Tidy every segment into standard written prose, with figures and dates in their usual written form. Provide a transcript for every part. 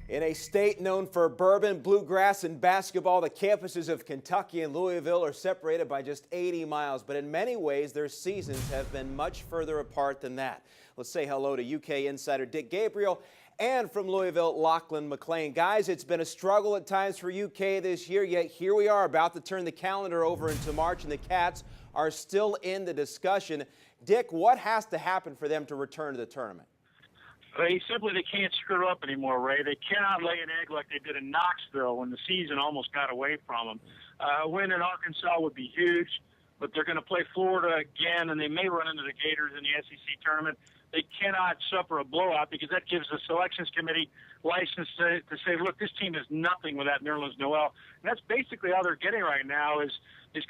In a state known for bourbon, bluegrass, and basketball, the campuses of Kentucky and Louisville are separated by just 80 miles. But in many ways, their seasons have been much further apart than that. Let's say hello to UK insider Dick Gabriel and from Louisville, Lachlan McLean. Guys, it's been a struggle at times for UK this year, yet here we are about to turn the calendar over into March, and the Cats are still in the discussion. Dick, what has to happen for them to return to the tournament? They can't screw up anymore, Ray. They cannot lay an egg like they did in Knoxville when the season almost got away from them. A win in Arkansas would be huge, but they're going to play Florida again, and they may run into the Gators in the SEC tournament. They cannot suffer a blowout because that gives the selections committee license to say, look, this team is nothing without Nerlens Noel. And that's basically all they're getting right now is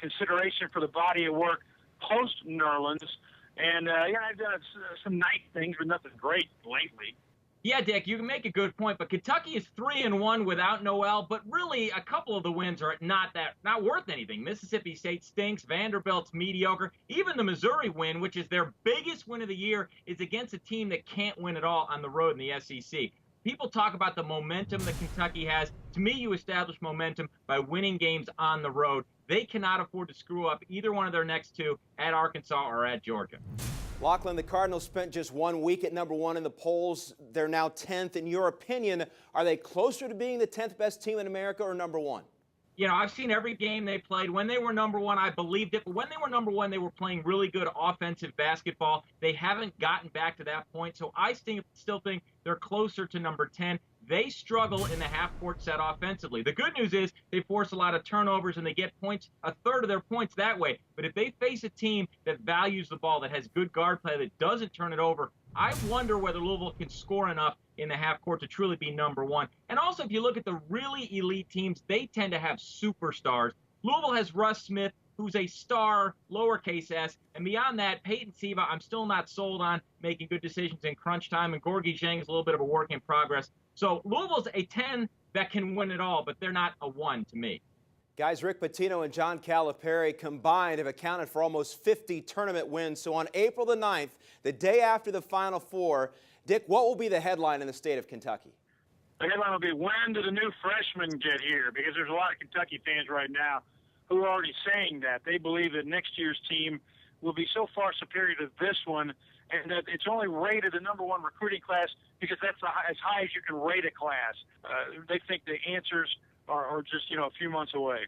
consideration for the body of work post-Nerlens. And, I've done some nice things, but nothing great lately. Yeah, Dick, you can make a good point, but Kentucky is 3-1 without Noel, but really a couple of the wins are not worth anything. Mississippi State stinks, Vanderbilt's mediocre. Even the Missouri win, which is their biggest win of the year, is against a team that can't win at all on the road in the SEC. People talk about the momentum that Kentucky has. To me, you establish momentum by winning games on the road. They cannot afford to screw up either one of their next two at Arkansas or at Georgia. Lachlan, the Cardinals spent just 1 week at #1 in the polls. They're now 10th. In your opinion, are they closer to being the 10th best team in America or #1? You know, I've seen every game they played. When they were #1, I believed it. But when they were #1, they were playing really good offensive basketball. They haven't gotten back to that point. So I still think they're closer to #10. They struggle in the half-court set offensively. The good news is they force a lot of turnovers and they get points, a third of their points that way. But if they face a team that values the ball, that has good guard play, that doesn't turn it over, I wonder whether Louisville can score enough in the half-court to truly be #1. And also, if you look at the really elite teams, they tend to have superstars. Louisville has Russ Smith, who's a star, lowercase s, and beyond that, Peyton Siva, I'm still not sold on making good decisions in crunch time, and Gorgui Dieng is a little bit of a work in progress. So Louisville's a 10 that can win it all, but they're not a 1 to me. Guys, Rick Pitino and John Calipari combined have accounted for almost 50 tournament wins. So on April the 9th, the day after the Final Four, Dick, what will be the headline in the state of Kentucky? The headline will be, when do the new freshmen get here? Because there's a lot of Kentucky fans right now who are already saying that. They believe that next year's team will be so far superior to this one, and that it's only rated the #1 recruiting class because that's as high as you can rate a class. They think the answers are just, a few months away.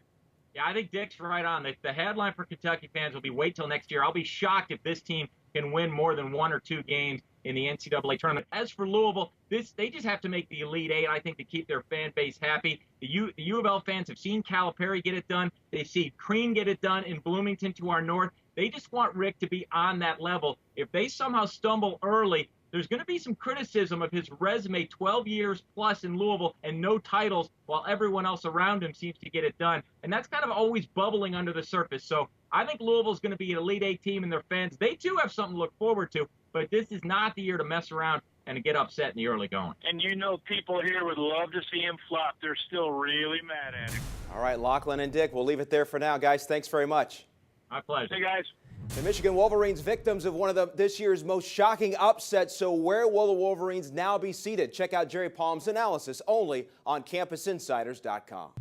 Yeah, I think Dick's right on. The headline for Kentucky fans will be wait till next year. I'll be shocked if this team can win more than 1 or 2 games in the NCAA tournament. As for Louisville, they just have to make the Elite Eight, I think, to keep their fan base happy. The U of L fans have seen Calipari get it done. They've seen Crean get it done in Bloomington to our north. They just want Rick to be on that level. If they somehow stumble early, there's going to be some criticism of his resume, 12 years plus in Louisville and no titles, while everyone else around him seems to get it done. And that's kind of always bubbling under the surface. So I think Louisville's going to be an Elite Eight team, and their fans, they too have something to look forward to. But this is not the year to mess around and to get upset in the early going. And people here would love to see him flop. They're still really mad at him. All right, Lachlan and Dick, we'll leave it there for now. Guys, thanks very much. My pleasure. Hey, guys. The Michigan Wolverines, victims of one of this year's most shocking upsets. So where will the Wolverines now be seated? Check out Jerry Palm's analysis only on CampusInsiders.com.